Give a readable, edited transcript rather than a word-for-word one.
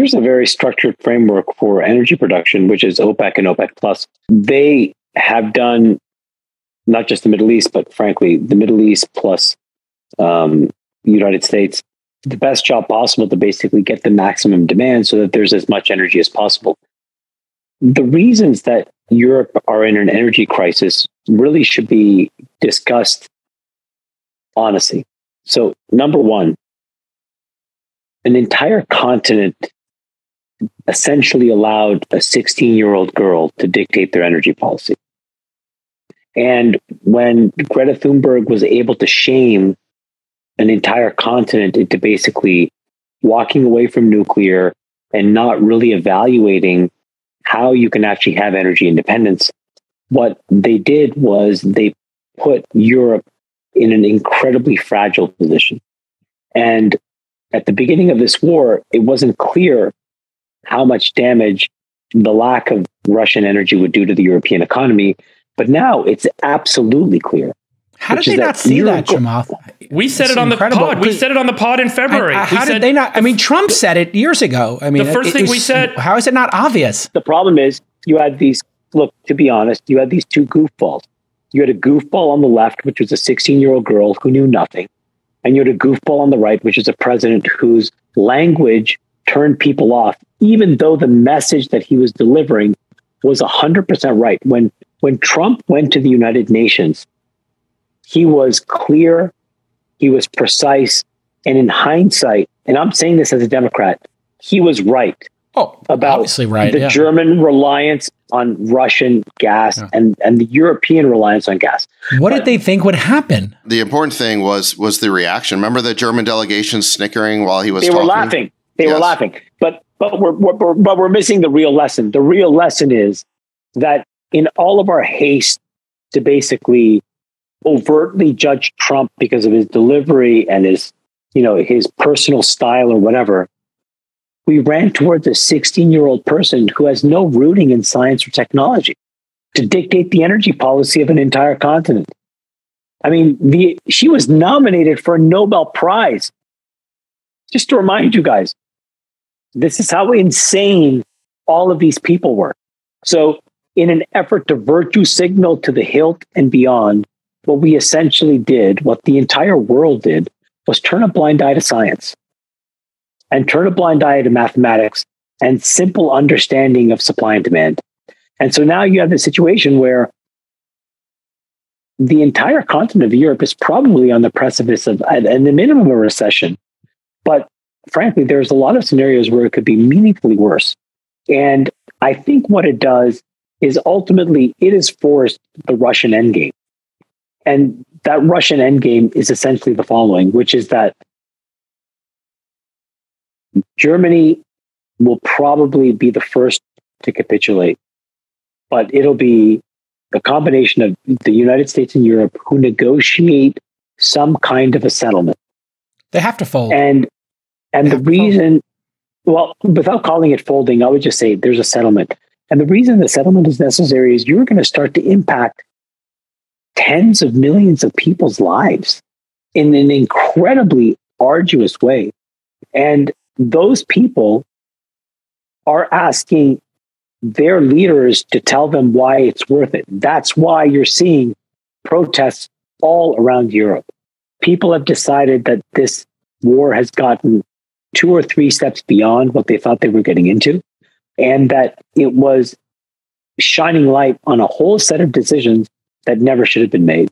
there's a very structured framework for energy production, which is OPEC and OPEC plus. They have done not just the Middle East, but frankly, the Middle East plus United States, the best job possible to basically get the maximum demand so that there's as much energy as possible. The reasons that Europe are in an energy crisis really should be discussed honestly. So, number one, an entire continent essentially allowed a 16-year-old girl to dictate their energy policy. And when Greta Thunberg was able to shame an entire continent into basically walking away from nuclear and not really evaluating how you can actually have energy independence, what they did was they put Europe in an incredibly fragile position. And at the beginning of this war, it wasn't clear how much damage the lack of Russian energy would do to the European economy. But now it's absolutely clear. How did they not see that, Chamath? We said it on the pod. We said it on the pod in February. How did they not? I mean, Trump said it years ago. I mean, the first thing we said. How is it not obvious? The problem is you had these, look, to be honest, you had these two goofballs. You had a goofball on the left, which was a 16-year-old girl who knew nothing. And you had a goofball on the right, which is a president whose language turned people off, even though the message that he was delivering was 100% right. When Trump went to the United Nations, he was clear, he was precise, and in hindsight, and I'm saying this as a Democrat, he was right about the German reliance on Russian gas and the European reliance on gas. What did they think would happen? The important thing was the reaction. Remember the German delegation snickering while he was talking? They were laughing. They were laughing. But we're missing the real lesson. The real lesson is that in all of our haste to basically overtly judge Trump because of his delivery and his personal style or whatever, we ran towards a 16-year-old person who has no rooting in science or technology to dictate the energy policy of an entire continent. I mean, she was nominated for a Nobel Prize. Just to remind you guys, this is how insane all of these people were. So in an effort to virtue signal to the hilt and beyond, what we essentially did, what the entire world did, was turn a blind eye to science and turn a blind eye to mathematics and simple understanding of supply and demand. And so now you have this situation where the entire continent of Europe is probably on the precipice of, at the minimum, a recession. But frankly, there's a lot of scenarios where it could be meaningfully worse. And I think what it does is ultimately it has forced the Russian endgame. And that Russian endgame is essentially the following, which is that Germany will probably be the first to capitulate, but it'll be a combination of the United States and Europe who negotiate some kind of a settlement. They have to fold. And the reason, well, without calling it folding, I would just say there's a settlement. And the reason the settlement is necessary is you're going to start to impact tens of millions of people's lives in an incredibly arduous way. And those people are asking their leaders to tell them why it's worth it. That's why you're seeing protests all around Europe. People have decided that this war has gotten 2 or 3 steps beyond what they thought they were getting into, and that it was shining light on a whole set of decisions that never should have been made.